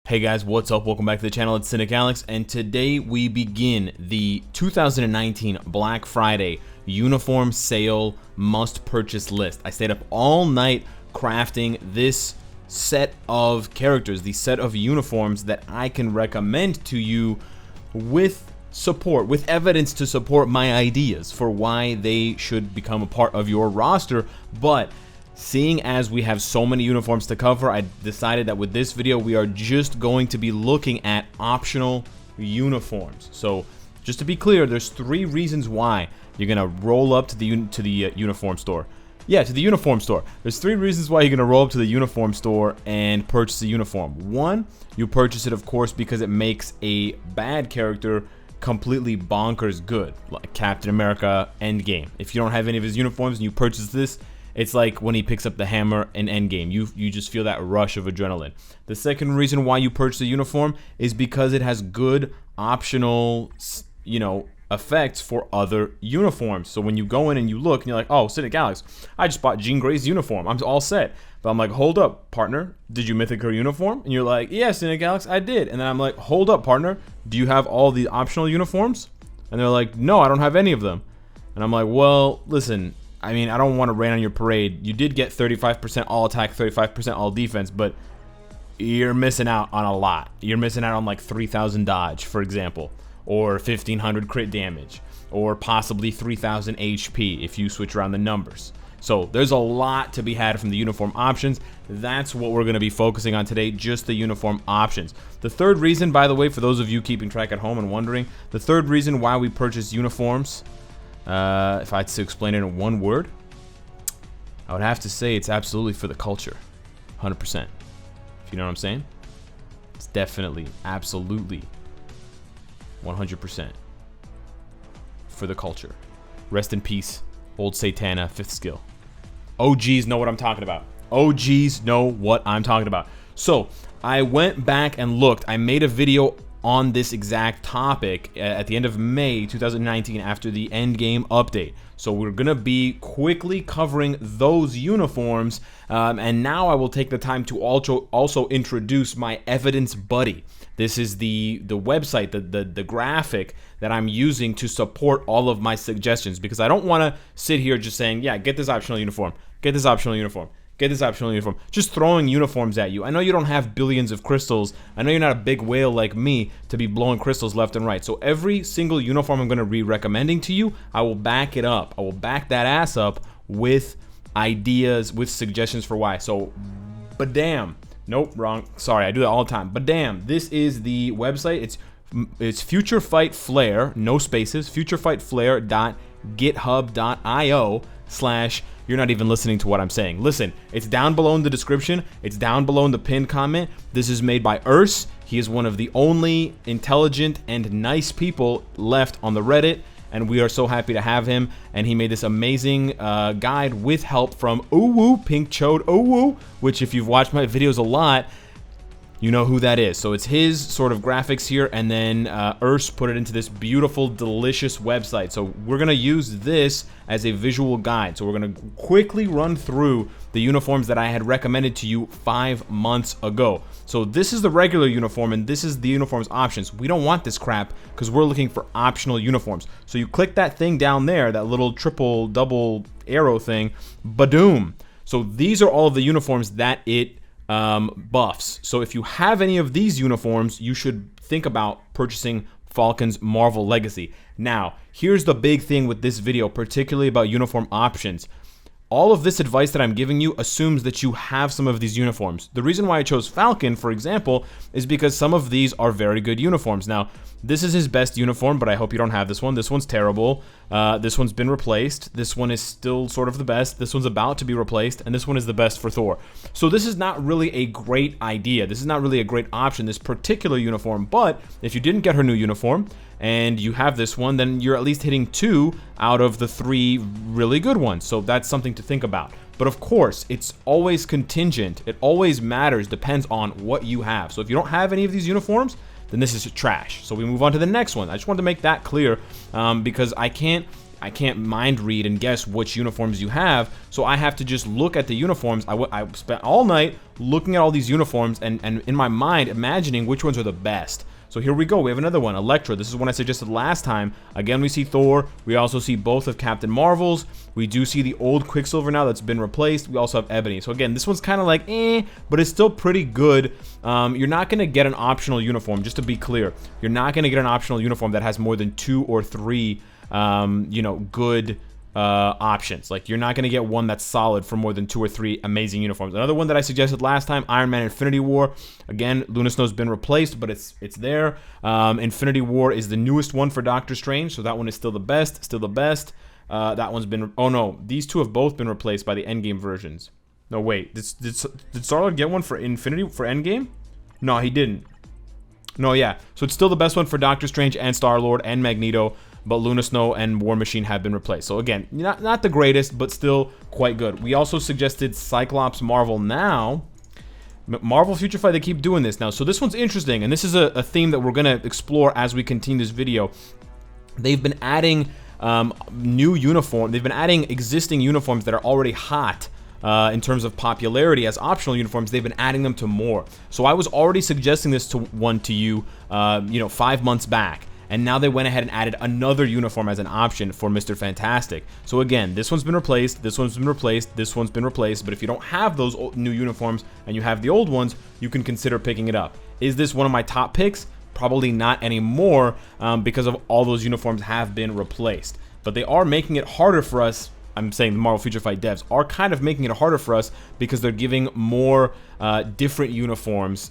Hey guys, what's up? Welcome back to the channel. It's Cynicalex, and today we begin the 2019 Black Friday uniform sale must purchase list. I stayed up all night crafting this set of characters, the set of uniforms that I can recommend to you with support, with evidence to support my ideas for why they should become a part of your roster. But seeing as we have so many uniforms to cover, I decided that with this video we are just going to be looking at optional uniforms. So just to be clear, there's 3 reasons why you're gonna roll up to the uniform store. Yeah, to the uniform store. There's 3 reasons why you're gonna roll up to the uniform store and purchase a uniform. 1, you purchase it, of course, because it makes a bad character completely bonkers good, like Captain America Endgame. If you don't have any of his uniforms and you purchase this, it's like when he picks up the hammer in Endgame. You just feel that rush of adrenaline. The second reason why you purchase a uniform is because it has good optional, effects for other uniforms. So when you go in and you look and you're like, oh, Cynicalex, I just bought Jean Grey's uniform. I'm all set. But I'm like, hold up, partner. Did you mythic her uniform? And you're like, yeah, Cynicalex, I did. And then I'm like, hold up, partner. Do you have all the optional uniforms? And they're like, no, I don't have any of them. And I'm like, well, listen, I mean, I don't want to rain on your parade. You did get 35% all attack, 35% all defense, but you're missing out on a lot. You're missing out on like 3,000 dodge, for example, or 1,500 crit damage, or possibly 3,000 HP if you switch around the numbers. So there's a lot to be had from the uniform options. That's what we're going to be focusing on today, just the uniform options. The third reason, by the way, for those of you keeping track at home and wondering, the third reason why we purchase uniforms, if I had to explain it in one word, I would have to say it's absolutely for the culture. 100%. If you know what I'm saying? It's definitely, absolutely 100% for the culture. Rest in peace, old Satana, 5th skill. OGs know what I'm talking about. OGs know what I'm talking about. So I went back and looked. I made a video on this exact topic at the end of May 2019 after the Endgame update. So we're gonna be quickly covering those uniforms, and now I will take the time to also introduce my evidence buddy. This is the website, the graphic that I'm using to support all of my suggestions, because I don't want to sit here just saying, yeah, get this optional uniform, get this optional uniform, get this optional uniform, just throwing uniforms at you. I know you don't have billions of crystals. I know you're not a big whale like me to be blowing crystals left and right. So every single uniform I'm going to be recommending to you, I will back it up. I will back that ass up with ideas, with suggestions for why. So, but damn. Nope, wrong. Sorry, I do that all the time. But damn, this is the website. It's Future Fight Flare, no spaces, futurefightflare.github.io/ you're not even listening to what I'm saying. Listen, it's down below in the description. It's down below in the pinned comment. This is made by Urs. He is one of the only intelligent and nice people left on the Reddit, and we are so happy to have him. And he made this amazing guide with help from Uwu, Pink Chode Uwu, which if you've watched my videos a lot, you know who that is. So it's his sort of graphics here, and then Urs put it into this beautiful, delicious website. So we're going to use this as a visual guide. So we're going to quickly run through the uniforms that I had recommended to you 5 months ago. So this is the regular uniform, and this is the uniforms options. We don't want this crap because we're looking for optional uniforms. So you click that thing down there, that little triple, double arrow thing, badoom. So these are all of the uniforms that it buffs. So if you have any of these uniforms, you should think about purchasing Falcon's Marvel Legacy. Now, here's the big thing with this video, particularly about uniform options. All of this advice that I'm giving you assumes that you have some of these uniforms. The reason why I chose Falcon, for example, is because some of these are very good uniforms. Now, this is his best uniform, but I hope you don't have this one. This one's terrible. This one's been replaced. This one is still sort of the best. This one's about to be replaced, and this one is the best for Thor. So this is not really a great idea. This is not really a great option, this particular uniform. But if you didn't get her new uniform, and you have this one, then you're at least hitting 2 out of the 3 really good ones. So that's something to think about. But of course, it's always contingent. It always matters, depends on what you have. So if you don't have any of these uniforms, then this is trash. So we move on to the next one. I just wanted to make that clear because I can't I can't mind read and guess which uniforms you have, so I have to just look at the uniforms. I spent all night looking at all these uniforms and in my mind imagining which ones are the best. So here we go, we have another one, Elektra. This is one I suggested last time. Again, we see Thor. We also see both of Captain Marvel's. We do see the old Quicksilver now that's been replaced. We also have Ebony. So again, this one's kind of like but it's still pretty good. You're not going to get an optional uniform, just to be clear. You're not going to get an optional uniform that has more than 2 or 3 you know, good options. Like, you're not going to get one that's solid for more than 2 or 3 amazing uniforms. Another one that I suggested last time, Iron Man Infinity War. Again, Luna Snow's been replaced, but it's there. Infinity War is the newest one for Doctor Strange, so that one is still the best. That one's been, oh no, these two have both been replaced by the Endgame versions. No, wait, did Star-Lord get one for Endgame? No, he didn't. No, yeah, so it's still the best one for Doctor Strange and Star-Lord and Magneto, but Luna Snow and War Machine have been replaced. So again, not the greatest, but still quite good. We also suggested Cyclops Marvel now. Marvel Future Fight, they keep doing this now. So this one's interesting, and this is a theme that we're going to explore as we continue this video. They've been adding new uniform. They've been adding existing uniforms that are already hot in terms of popularity as optional uniforms. They've been adding them to more. So I was already suggesting this to you, you know, 5 months back. And now they went ahead and added another uniform as an option for Mr. Fantastic. So again, this one's been replaced, this one's been replaced, this one's been replaced, but if you don't have those new uniforms and you have the old ones, you can consider picking it up. Is this one of my top picks? Probably not anymore, because of all those uniforms have been replaced. But they are making it harder for us. I'm saying the Marvel Future Fight devs are kind of making it harder for us because they're giving more different uniforms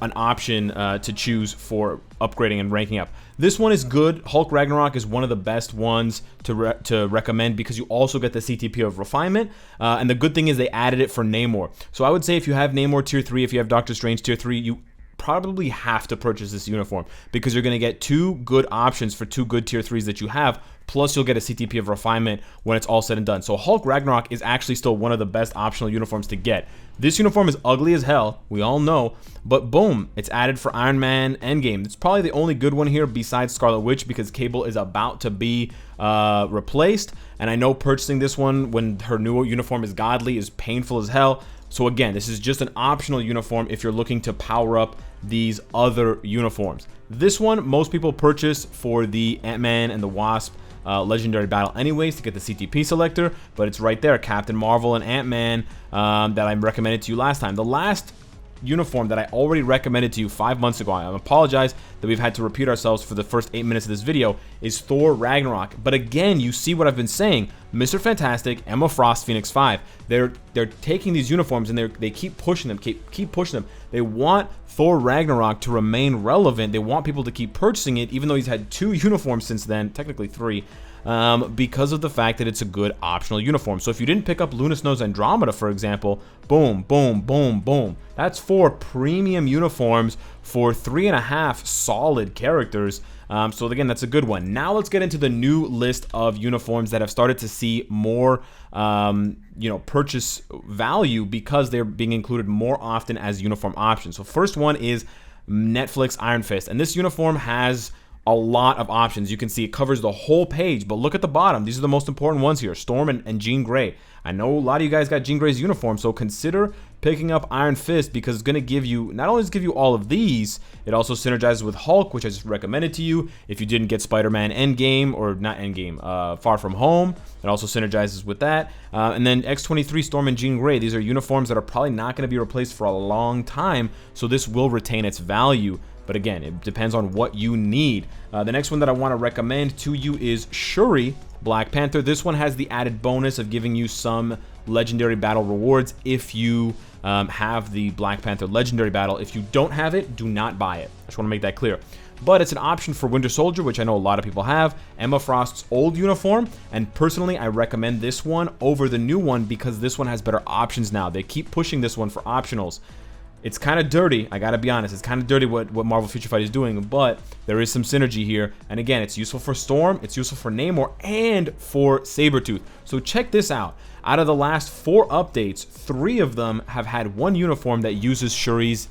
an option to choose for upgrading and ranking up. This one is good. Hulk Ragnarok is one of the best ones to recommend because you also get the CTP of refinement. And the good thing is they added it for Namor. So I would say if you have Namor tier 3, if you have Doctor Strange tier 3, you probably have to purchase this uniform because you're going to get 2 good options for 2 good tier 3s that you have, plus you'll get a CTP of refinement when it's all said and done. So Hulk Ragnarok is actually still one of the best optional uniforms to get. This uniform is ugly as hell, we all know, but boom, it's added for Iron Man Endgame. It's probably the only good one here besides Scarlet Witch because Cable is about to be replaced, and I know purchasing this one when her new uniform is godly is painful as hell. So again, this is just an optional uniform if you're looking to power up these other uniforms. This one, most people purchase for the Ant-Man and the Wasp legendary battle anyways to get the CTP selector, but it's right there, Captain Marvel and Ant-Man, that I recommended to you last time. The last uniform that I already recommended to you 5 months ago, I apologize that we've had to repeat ourselves for the first 8 minutes of this video, is Thor Ragnarok. But again, you see what I've been saying. Mr. Fantastic, Emma Frost, Phoenix 5, they're taking these uniforms and they keep pushing them, keep pushing them. They want Thor Ragnarok to remain relevant. They want people to keep purchasing it, even though he's had 2 uniforms since then, technically 3, because of the fact that it's a good optional uniform. So if you didn't pick up Luna Snow's Andromeda, for example, boom, boom, boom, boom. That's 4 premium uniforms for 3.5 solid characters. So again, that's a good one. Now let's get into the new list of uniforms that have started to see more, you know, purchase value because they're being included more often as uniform options. So first one is Netflix Iron Fist, and this uniform has a lot of options. You can see it covers the whole page, but look at the bottom. These are the most important ones here, Storm and Jean Grey. I know a lot of you guys got Jean Grey's uniform, so consider picking up Iron Fist because it's going to give you, not only does it give you all of these, it also synergizes with Hulk, which I just recommended to you. If you didn't get Spider-Man Endgame, or not Endgame, Far From Home, it also synergizes with that. And then X-23, Storm, and Jean Grey, these are uniforms that are probably not going to be replaced for a long time, so this will retain its value. But again, it depends on what you need. The next one that I want to recommend to you is Shuri, Black Panther. This one has the added bonus of giving you some legendary battle rewards if you have the Black Panther legendary battle. If you don't have it, do not buy it. I just want to make that clear. But it's an option for Winter Soldier, which I know a lot of people have, Emma Frost's old uniform, and personally I recommend this one over the new one because this one has better options now. They keep pushing this one for optionals. It's kind of dirty, I gotta be honest, it's kind of dirty what Marvel Future Fight is doing, but there is some synergy here, and again, it's useful for Storm, it's useful for Namor, and for Sabretooth. So check this out. Out of the last 4 updates, 3 of them have had one uniform that uses Shuri's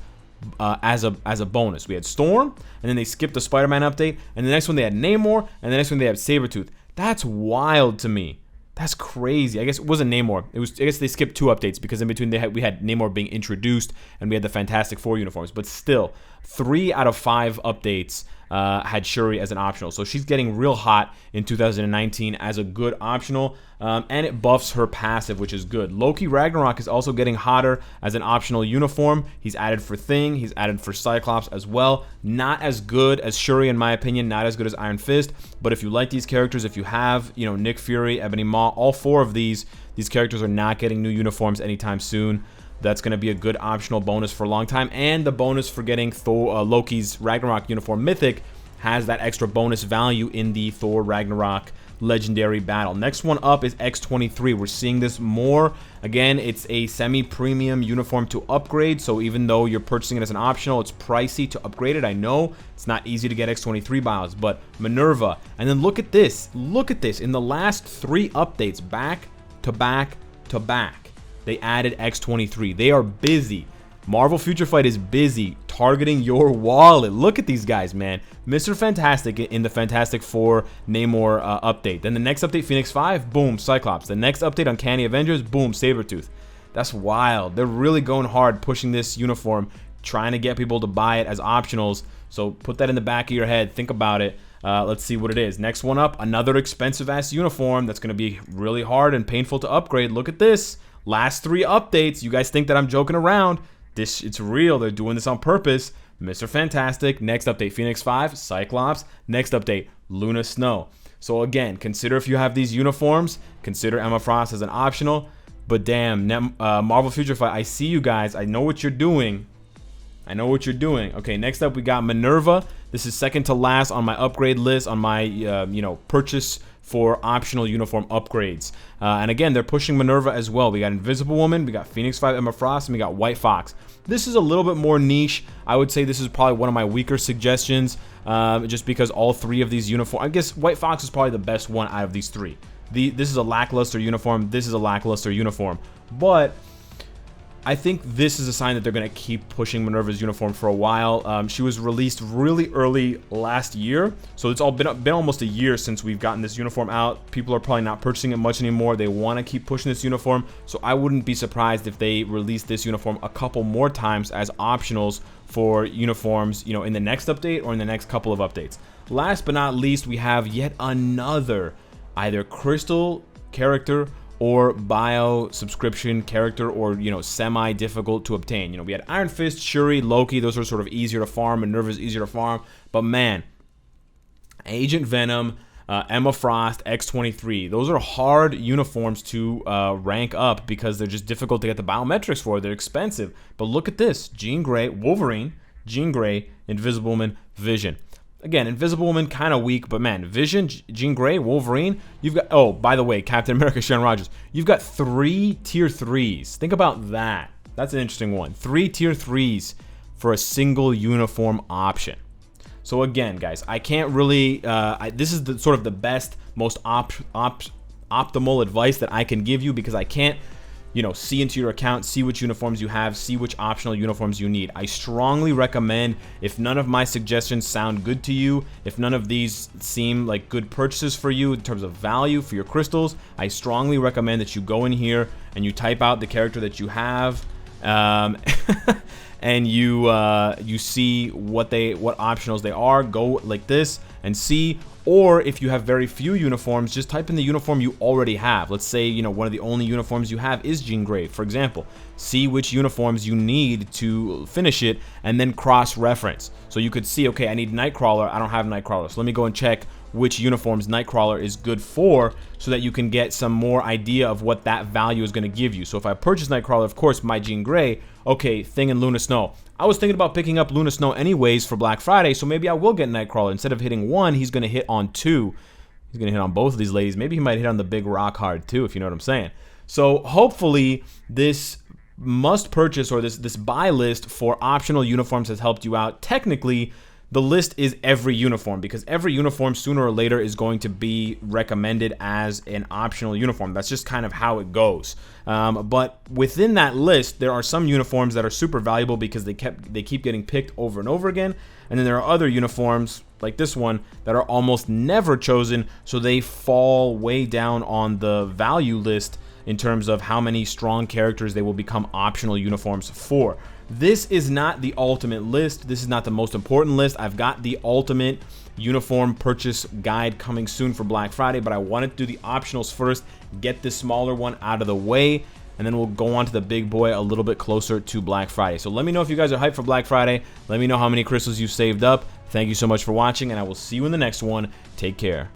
as a bonus. We had Storm, and then they skipped the Spider-Man update, and the next one they had Namor, and the next one they had Sabretooth. That's wild to me. That's crazy. I guess it wasn't Namor. I guess they skipped 2 updates because in between we had Namor being introduced and we had the Fantastic Four uniforms. But still, 3 out of 5 updates had Shuri as an optional. So she's getting real hot in 2019 as a good optional. And it buffs her passive, which is good. Loki Ragnarok is also getting hotter as an optional uniform. He's added for Thing. He's added for Cyclops as well. Not as good as Shuri, in my opinion. Not as good as Iron Fist. But if you like these characters, if you have, Nick Fury, Ebony Maw, all 4 of these characters are not getting new uniforms anytime soon. That's going to be a good optional bonus for a long time. And the bonus for getting Loki's Ragnarok uniform Mythic has that extra bonus value in the Thor Ragnarok legendary battle. Next one up is X-23. We're seeing this more. Again, it's a semi-premium uniform to upgrade, so even though you're purchasing it as an optional, it's pricey to upgrade it. I know it's not easy to get X-23 bios, but Minerva. And then look at this. Look at this. In the last 3 updates, back to back to back, they added X-23. They are busy. Marvel Future Fight is busy targeting your wallet. Look at these guys, man. Mr. Fantastic in the Fantastic Four Namor update. Then the next update, Phoenix 5, boom, Cyclops. The next update, Uncanny Avengers, boom, Sabretooth. That's wild. They're really going hard pushing this uniform, trying to get people to buy it as optionals. So put that in the back of your head. Think about it. Let's see what it is. Next one up, another expensive-ass uniform that's going to be really hard and painful to upgrade. Look at this. Last 3 updates. You guys think that I'm joking around. It's real. They're doing this on purpose. Mr. Fantastic. Next update, Phoenix 5, Cyclops. Next update, Luna Snow. So again, consider if you have these uniforms, consider Emma Frost as an optional. But damn, Marvel Future Fight, I see you guys. I know what you're doing. I know what you're doing. Okay, next up we got Minerva. This is second to last on my upgrade list, on my purchase for optional uniform upgrades. And again, they're pushing Minerva as well. We got Invisible Woman, we got Phoenix 5 Emma Frost, and we got White Fox. This is a little bit more niche. I would say this is probably one of my weaker suggestions, just because all 3 of these uniforms, I guess White Fox is probably the best one out of these 3. This is a lackluster uniform, this is a lackluster uniform. But I think this is a sign that they're going to keep pushing Minerva's uniform for a while. She was released really early last year, so it's all been almost a year since we've gotten this uniform out. People are probably not purchasing it much anymore. They want to keep pushing this uniform, so I wouldn't be surprised if they release this uniform a couple more times as optionals for uniforms, in the next update or in the next couple of updates. Last but not least, we have yet another either crystal character or bio subscription character, or semi difficult to obtain. We had Iron Fist, Shuri, Loki. Those are sort of easier to farm, and Minerva's easier to farm. But man, Agent Venom, Emma Frost, X-23. Those are hard uniforms to rank up because they're just difficult to get the biometrics for. They're expensive. But look at this: Jean Grey, Wolverine, Jean Grey, Invisible Woman, Vision. Again, Invisible Woman, kind of weak, but man, Vision, Jean Grey, Wolverine, you've got, oh, by the way, Captain America, Sharon Rogers, you've got 3 tier 3s. Think about that. That's an interesting one. 3 tier 3s for a single uniform option. So again, guys, I can't really, this is the sort of the best, most optimal advice that I can give you, because I can't, see into your account, see which uniforms you have, see which optional uniforms you need. I strongly recommend, if none of my suggestions sound good to you, if none of these seem like good purchases for you in terms of value for your crystals, I strongly recommend that you go in here and you type out the character that you have, and you see what optionals they are. Go like this and see. Or if you have very few uniforms, just type in the uniform you already have. Let's say, one of the only uniforms you have is Jean Grey, for example. See which uniforms you need to finish it, and then cross-reference. So you could see, okay, I need Nightcrawler. I don't have Nightcrawler. So let me go and check which uniforms Nightcrawler is good for, so that you can get some more idea of what that value is going to give you. So if I purchase Nightcrawler, of course, my Jean Grey, okay, Thing and Luna Snow. I was thinking about picking up Luna Snow anyways for Black Friday, so maybe I will get Nightcrawler. Instead of hitting 1, he's going to hit on 2. He's going to hit on both of these ladies. Maybe he might hit on the big rock hard too, if you know what I'm saying. So hopefully this must purchase, or this buy list for optional uniforms has helped you out. Technically, the list is every uniform, because every uniform sooner or later is going to be recommended as an optional uniform. That's just kind of how it goes. But within that list, there are some uniforms that are super valuable because they keep getting picked over and over again. And then there are other uniforms like this one that are almost never chosen, so they fall way down on the value list in terms of how many strong characters they will become optional uniforms for. This is not the ultimate list. This is not the most important list. I've got the ultimate uniform purchase guide coming soon for Black Friday, but I wanted to do the optionals first, get this smaller one out of the way, and then we'll go on to the big boy a little bit closer to Black Friday. So let me know if you guys are hyped for Black Friday. Let me know how many crystals you've saved up. Thank you so much for watching, and I will see you in the next one. Take care.